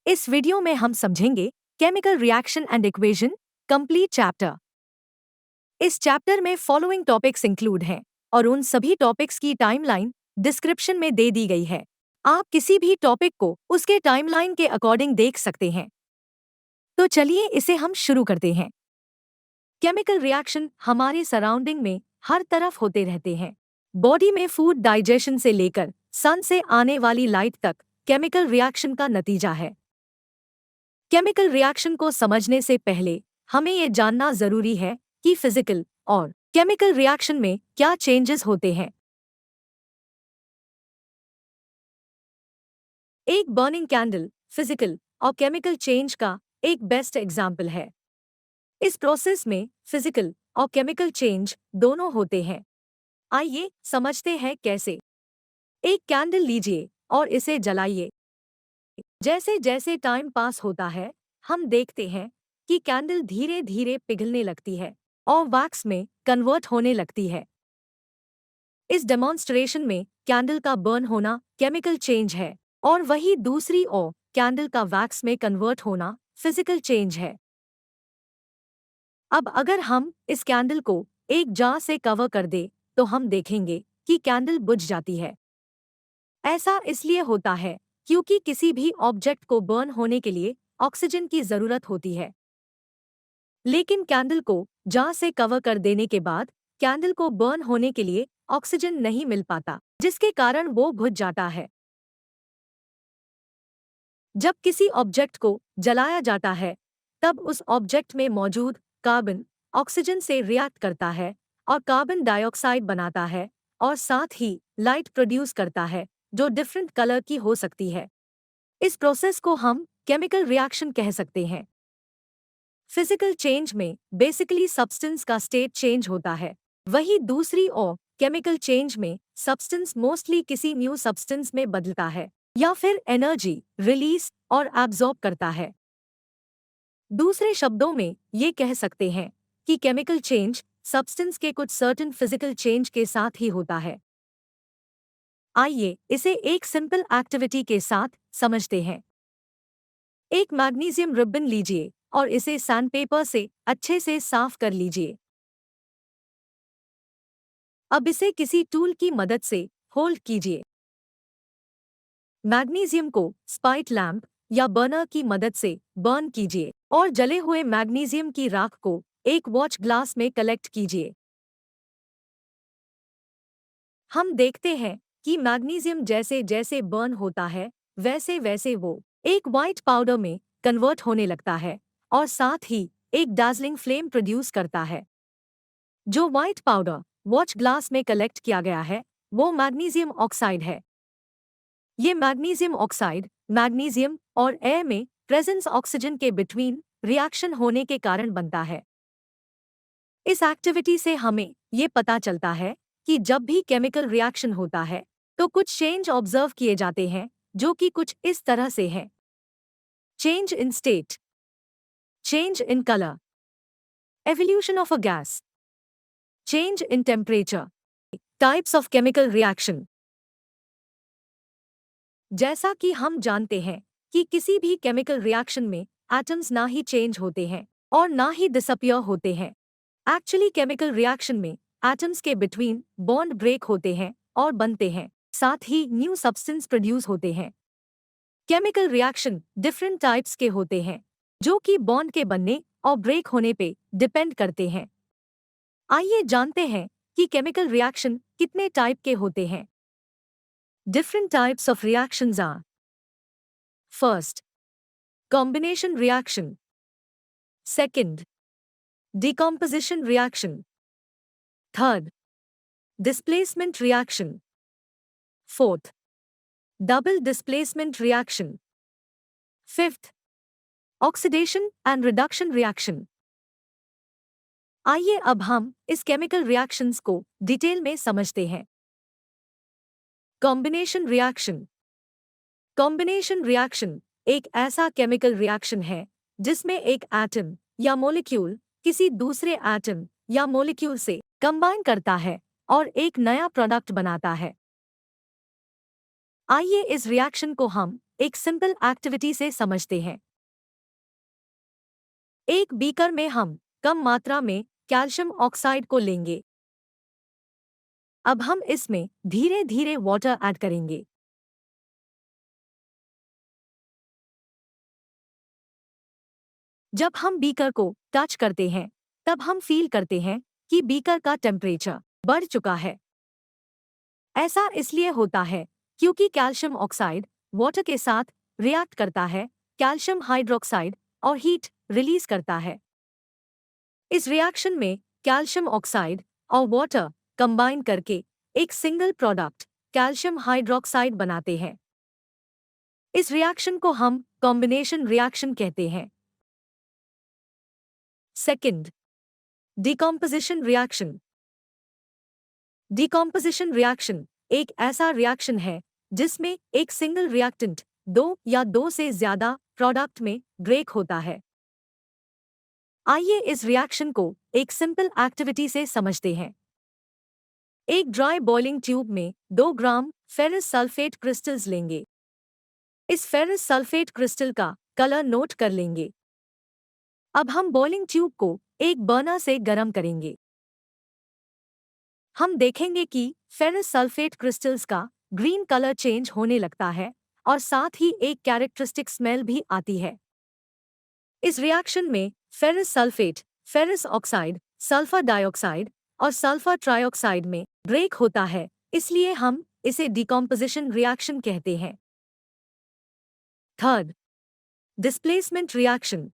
इस वीडियो में हम समझेंगे chemical reaction and equation complete chapter. इस चैप्टर में फॉलोइंग टॉपिक्स इंक्लूड हैं और उन सभी टॉपिक्स की टाइमलाइन डिस्क्रिप्शन में दे दी गई है। आप किसी भी टॉपिक को उसके टाइमलाइन के अकॉर्डिंग देख सकते हैं। तो चलिए इसे हम शुरू करते हैं। केमिकल रिएक्शन हमारे सराउंडिंग में हर तरफ होते रहते हैं। बॉडी में फूड डाइजेशन से लेकर सन से आने वाली लाइट तक केमिकल रिएक्शन का नतीजा है। केमिकल रिएक्शन को समझने से पहले हमें ये जानना जरूरी है कि फिजिकल और केमिकल रिएक्शन में क्या चेंजेस होते हैं। एक बर्निंग कैंडल फिजिकल और केमिकल चेंज का एक बेस्ट एग्जाम्पल है। इस प्रोसेस में फिजिकल और केमिकल चेंज दोनों होते हैं। आइए समझते हैं कैसे। एक कैंडल लीजिए और इसे जलाइए। जैसे जैसे टाइम पास होता है हम देखते हैं कि कैंडल धीरे धीरे पिघलने लगती है और वैक्स में कन्वर्ट होने लगती है। इस डेमोन्स्ट्रेशन में कैंडल का बर्न होना केमिकल चेंज है और वही दूसरी ओर कैंडल का वैक्स में कन्वर्ट होना फिजिकल चेंज है। अब अगर हम इस कैंडल को एक जार से कवर कर दे तो हम देखेंगे कि कैंडल बुझ जाती है। ऐसा इसलिए होता है क्योंकि किसी भी ऑब्जेक्ट को बर्न होने के लिए ऑक्सीजन की जरूरत होती है। लेकिन कैंडल को जार से कवर कर देने के बाद कैंडल को बर्न होने के लिए ऑक्सीजन नहीं मिल पाता, जिसके कारण वो बुझ जाता है। जब किसी ऑब्जेक्ट को जलाया जाता है तब उस ऑब्जेक्ट में मौजूद कार्बन ऑक्सीजन से रिएक्ट करता है और कार्बन डाइऑक्साइड बनाता है और साथ ही लाइट प्रोड्यूस करता है जो डिफरेंट कलर की हो सकती है। इस प्रोसेस को हम केमिकल रिएक्शन कह सकते हैं। फिजिकल चेंज में बेसिकली सब्सटेंस का स्टेट चेंज होता है, वही दूसरी ओर केमिकल चेंज में सब्सटेंस मोस्टली किसी न्यू सब्सटेंस में बदलता है या फिर एनर्जी रिलीज और एब्जॉर्ब करता है। दूसरे शब्दों में ये कह सकते हैं कि केमिकल चेंज सब्सटेंस के कुछ सर्टेन फिजिकल चेंज के साथ ही होता है। आइए इसे एक सिंपल एक्टिविटी के साथ समझते हैं। एक मैग्नीशियम रिबन लीजिए और इसे सैंडपेपर से अच्छे से साफ कर लीजिए। अब इसे किसी टूल की मदद से होल्ड कीजिए। मैग्नीशियम को स्पाइट लैंप या बर्नर की मदद से बर्न कीजिए और जले हुए मैग्नीशियम की राख को एक वॉच ग्लास में कलेक्ट कीजिए। हम देखते हैं कि मैग्नीशियम जैसे जैसे बर्न होता है वैसे वैसे वो एक वाइट पाउडर में कन्वर्ट होने लगता है और साथ ही एक डार्जलिंग फ्लेम प्रोड्यूस करता है। जो वाइट पाउडर वॉच ग्लास में कलेक्ट किया गया है वो मैग्नीशियम ऑक्साइड है। ये मैग्नीशियम ऑक्साइड मैग्नीशियम और एयर में प्रेजेंस ऑक्सीजन के बिटवीन रिएक्शन होने के कारण बनता है। इस एक्टिविटी से हमें ये पता चलता है कि जब भी केमिकल रिएक्शन होता है तो कुछ चेंज ऑब्जर्व किए जाते हैं जो कि कुछ इस तरह से हैं। Change in state, change in colour, evolution of a gas, change in temperature. Types of chemical reaction. जैसा कि हम जानते हैं कि किसी भी केमिकल रिएक्शन में एटम्स ना ही चेंज होते हैं और ना ही डिसअपियर होते हैं। एक्चुअली केमिकल रिएक्शन में एटम्स के बिटवीन बॉन्ड ब्रेक होते हैं और बनते हैं, साथ ही न्यू सब्सटेंस प्रोड्यूस होते हैं। केमिकल रिएक्शन डिफरेंट टाइप्स के होते हैं जो कि बॉन्ड के बनने और ब्रेक होने पे डिपेंड करते हैं। आइए जानते हैं कि केमिकल रिएक्शन कितने टाइप के होते हैं। Different types of reactions are: first, combination reaction; second, decomposition reaction; third, displacement reaction; fourth, double displacement reaction; fifth, oxidation and reduction reaction। आइए अब हम इस केमिकल रिएक्शंस को डिटेल में समझते हैं। Combination reaction. कॉम्बिनेशन रिएक्शन एक ऐसा केमिकल रिएक्शन है जिसमें एक एटम या मॉलिक्यूल किसी दूसरे एटम या मॉलिक्यूल से कंबाइन करता है और एक नया प्रोडक्ट बनाता है। आइए इस रिएक्शन को हम एक सिंपल एक्टिविटी से समझते हैं। एक बीकर में हम कम मात्रा में कैल्शियम ऑक्साइड को लेंगे। अब हम इसमें धीरे धीरे वाटर ऐड करेंगे। जब हम बीकर को टच करते हैं तब हम फील करते हैं कि बीकर का टेम्परेचर बढ़ चुका है। ऐसा इसलिए होता है क्योंकि कैल्शियम ऑक्साइड वाटर के साथ रिएक्ट करता है, कैल्शियम हाइड्रोक्साइड और हीट रिलीज करता है। इस रिएक्शन में कैल्शियम ऑक्साइड और वाटर कंबाइन करके एक सिंगल प्रोडक्ट कैल्शियम हाइड्रोक्साइड बनाते हैं। इस रिएक्शन को हम कॉम्बिनेशन रिएक्शन कहते हैं। Second, decomposition reaction. Decomposition reaction एक ऐसा रिएक्शन है जिसमें एक सिंगल रिएक्टेंट दो या दो से ज्यादा प्रोडक्ट में ब्रेक होता है। आइए इस रिएक्शन को एक सिंपल एक्टिविटी से समझते हैं। एक ड्राई बॉइलिंग ट्यूब में 2 ग्राम फेरस सल्फेट क्रिस्टल्स लेंगे। इस फेरस सल्फेट क्रिस्टल का कलर नोट कर लेंगे। अब हम बॉइलिंग ट्यूब को एक बर्नर से गर्म करेंगे। हम देखेंगे कि फेरस सल्फेट क्रिस्टल्स का ग्रीन कलर चेंज होने लगता है और साथ ही एक कैरेक्टरिस्टिक स्मेल भी आती है। इस रिएक्शन में ferrous sulphate, ferrous oxide, sulphur dioxide और सल्फर ट्राइऑक्साइड में ब्रेक होता है, इसलिए हम इसे डिकॉम्पोजिशन रिएक्शन कहते हैं। Third, displacement reaction.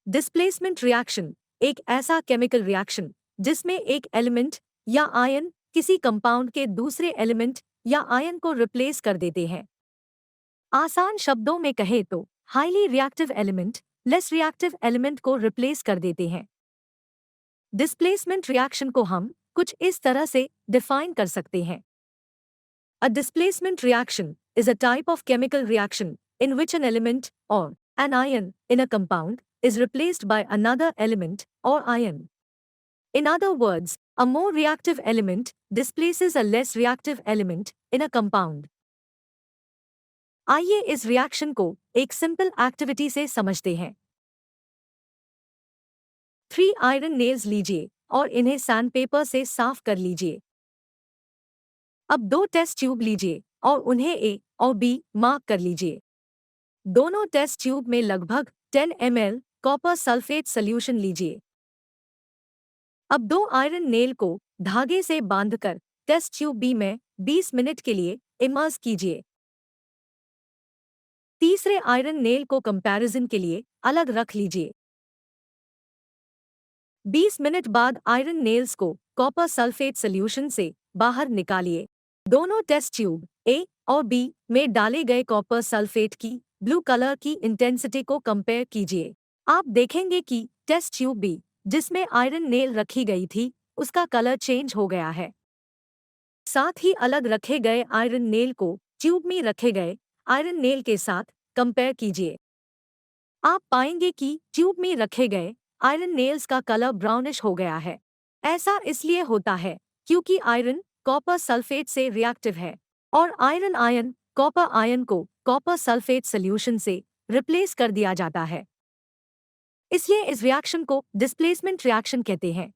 Displacement reaction एक ऐसा केमिकल रिएक्शन जिसमें एक एलिमेंट या आयन किसी कंपाउंड के दूसरे एलिमेंट या आयन को रिप्लेस कर देते हैं। आसान शब्दों में कहे तो highly reactive element less reactive element को रिप्लेस कर देते हैं। डिस्प्लेसमेंट रिएक्शन को हम कुछ इस तरह से डिफाइन कर सकते हैं। A displacement reaction is a type of chemical reaction in which an element और an ion in a compound is replaced by another element or ion. In other words, a more reactive element displaces a less reactive element in a compound. आइए इस reaction को एक simple activity से समझते हैं। 3 iron nails लीजिए और इन्हें सैंडपेपर से साफ कर लीजिए। अब 2 टेस्ट ट्यूब लीजिए और उन्हें A और B मार्क कर लीजिए। दोनों टेस्ट ट्यूब में लगभग 10 ml कॉपर सल्फेट सॉल्यूशन लीजिए। अब 2 आयरन नेल को धागे से बांधकर टेस्ट ट्यूब बी में 20 मिनट के लिए इमर्स कीजिए। तीसरे आयरन नेल को कंपैरिजन के लिए अलग रख लीजिए। 20 मिनट बाद आयरन नेल्स को कॉपर सल्फेट सॉल्यूशन से बाहर निकालिए। दोनों टेस्ट ट्यूब ए और बी में डाले गए कॉपर सल्फेट की ब्लू कलर की इंटेंसिटी को कंपेयर कीजिए। आप देखेंगे कि टेस्ट ट्यूब बी जिसमें आयरन नेल रखी गई थी उसका कलर चेंज हो गया है। साथ ही अलग रखे गए आयरन नेल को ट्यूब में रखे गए आयरन नेल के साथ कंपेयर कीजिए। आप पाएंगे कि ट्यूब में रखे गए आयरन नेल्स का कलर ब्राउनिश हो गया है। ऐसा इसलिए होता है क्योंकि आयरन कॉपर सल्फेट से रिएक्टिव है और आयरन आयन कॉपर आयन को कॉपर सल्फेट सॉल्यूशन से रिप्लेस कर दिया जाता है। इसलिए इस रिएक्शन को डिस्प्लेसमेंट रिएक्शन कहते हैं।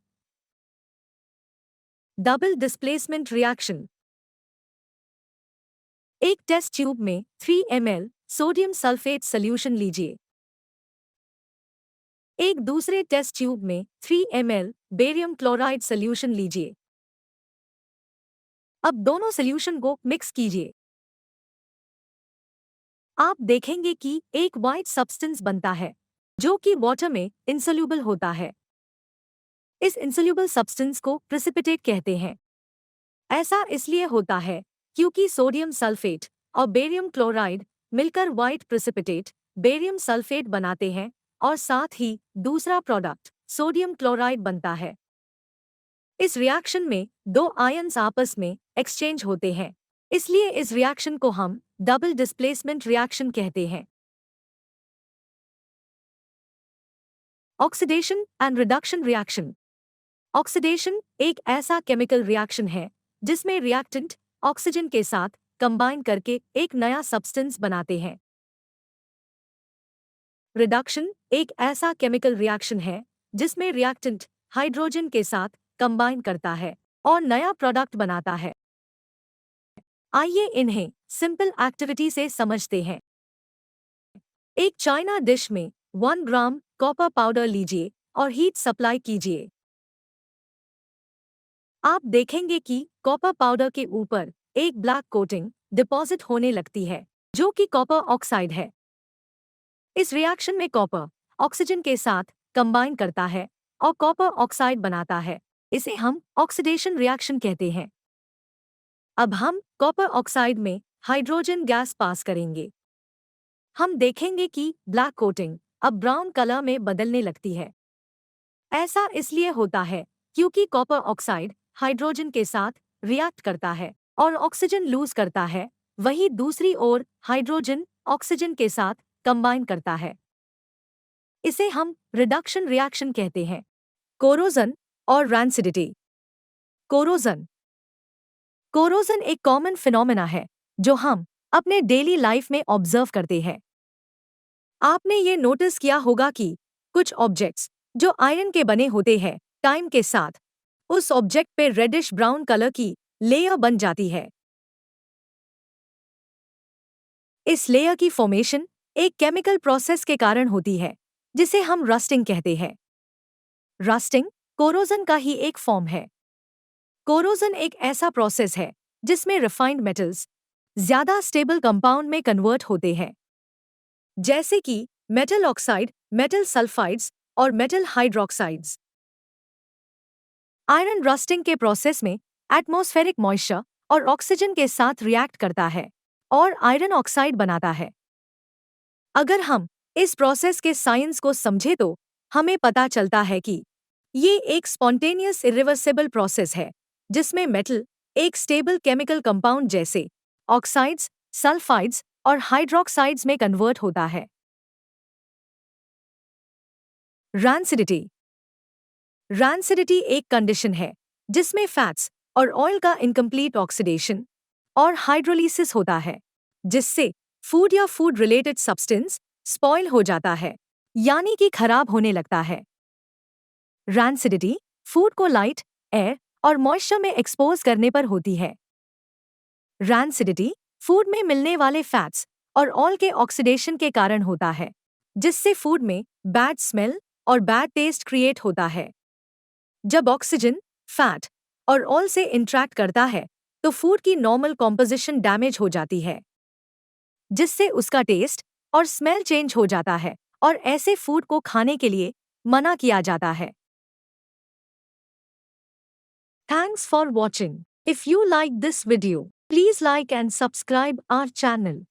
Double displacement reaction. एक टेस्ट ट्यूब में 3 ml सोडियम सल्फेट सॉल्यूशन लीजिए। एक दूसरे टेस्ट ट्यूब में 3 ml बेरियम क्लोराइड सॉल्यूशन लीजिए। अब दोनों सॉल्यूशन को मिक्स कीजिए। आप देखेंगे कि एक व्हाइट सब्सटेंस बनता है जो कि वाटर में इंसोल्यूबल होता है। इस इंसोल्यूबल सब्सटेंस को प्रेसिपिटेट कहते हैं। ऐसा इसलिए होता है क्योंकि सोडियम सल्फेट और बेरियम क्लोराइड मिलकर व्हाइट प्रेसिपिटेट बेरियम सल्फेट बनाते हैं और साथ ही दूसरा प्रोडक्ट सोडियम क्लोराइड बनता है। इस रिएक्शन में 2 आयन्स आपस में एक्सचेंज होते हैं, इसलिए इस रिएक्शन को हम डबल डिस्प्लेसमेंट रिएक्शन कहते हैं। Oxidation and reduction reaction. Oxidation एक ऐसा केमिकल रिएक्शन है जिसमें रिएक्टेंट ऑक्सीजन के साथ कंबाइन करके एक नया सब्सटेंस बनाते हैं। रिडक्शन एक ऐसा केमिकल रिएक्शन है जिसमें रिएक्टेंट हाइड्रोजन के साथ कंबाइन करता है और नया प्रोडक्ट बनाता है। आइए इन्हें सिंपल एक्टिविटी से समझते हैं। एक चाइना डिश में 1 ग्राम कॉपर पाउडर लीजिए और हीट सप्लाई कीजिए। आप देखेंगे कि कॉपर पाउडर के ऊपर एक ब्लैक कोटिंग डिपॉजिट होने लगती है, जो कि कॉपर ऑक्साइड है। इस रिएक्शन में कॉपर ऑक्सीजन के साथ कंबाइन करता है और कॉपर ऑक्साइड बनाता है। इसे हम ऑक्सीडेशन रिएक्शन कहते हैं। अब हम कॉपर ऑक्साइड में हाइड्रोजन गैस पास करेंगे। हम देखेंगे कि ब्लैक कोटिंग अब ब्राउन कलर में बदलने लगती है। ऐसा इसलिए होता है क्योंकि कॉपर ऑक्साइड हाइड्रोजन के साथ रिएक्ट करता है और ऑक्सीजन लूज करता है, वहीं दूसरी ओर हाइड्रोजन ऑक्सीजन के साथ कंबाइन करता है। इसे हम रिडक्शन रिएक्शन कहते हैं। कोरोजन और रैंसिडिटी। कोरोजन कोरोजन एक कॉमन फिनोमेना है जो हम अपने डेली लाइफ में ऑब्जर्व करते हैं। आपने ये नोटिस किया होगा कि कुछ ऑब्जेक्ट्स जो आयरन के बने होते हैं, टाइम के साथ उस ऑब्जेक्ट पे रेडिश ब्राउन कलर की लेयर बन जाती है। इस लेयर की फॉर्मेशन एक केमिकल प्रोसेस के कारण होती है जिसे हम रस्टिंग कहते हैं। रस्टिंग कोरोजन का ही एक फॉर्म है। कोरोजन एक ऐसा प्रोसेस है जिसमें रिफाइंड मेटल्स ज्यादा स्टेबल कंपाउंड में कन्वर्ट होते हैं, जैसे कि मेटल ऑक्साइड, मेटल सल्फाइड्स और मेटल हाइड्रोक्साइड्स। आयरन रस्टिंग के प्रोसेस में एटमॉस्फेरिक मॉइस्चर और ऑक्सीजन के साथ रिएक्ट करता है और आयरन ऑक्साइड बनाता है। अगर हम इस प्रोसेस के साइंस को समझें तो हमें पता चलता है कि ये एक स्पॉन्टेनियस इरिवर्सिबल प्रोसेस है जिसमें मेटल एक स्टेबल केमिकल कंपाउंड जैसे ऑक्साइड्स, सल्फाइड्स और हाइड्रोक्साइड्स में कन्वर्ट होता है। रैंसिडिटी रैंसिडिटी एक कंडीशन है जिसमें फैट्स और ऑयल का इनकम्प्लीट ऑक्सीडेशन और हाइड्रोलिसिस होता है, जिससे फूड या फूड रिलेटेड सब्सटेंस स्पॉइल हो जाता है, यानी कि खराब होने लगता है। रैंसिडिटी फूड को लाइट, एयर और मॉइस्चर में एक्सपोज करने पर होती है। रैंसिडिटी फूड में मिलने वाले फैट्स और ऑयल के ऑक्सीडेशन के कारण होता है, जिससे फूड में बैड स्मेल और बैड टेस्ट क्रिएट होता है। जब ऑक्सीजन, फैट और ऑयल से इंटरैक्ट करता है तो फूड की नॉर्मल कॉम्पोजिशन डैमेज हो जाती है, जिससे उसका टेस्ट और स्मेल चेंज हो जाता है और ऐसे फूड को खाने के लिए मना किया जाता है। Thanks for watching. If you like this video, please like and subscribe our channel.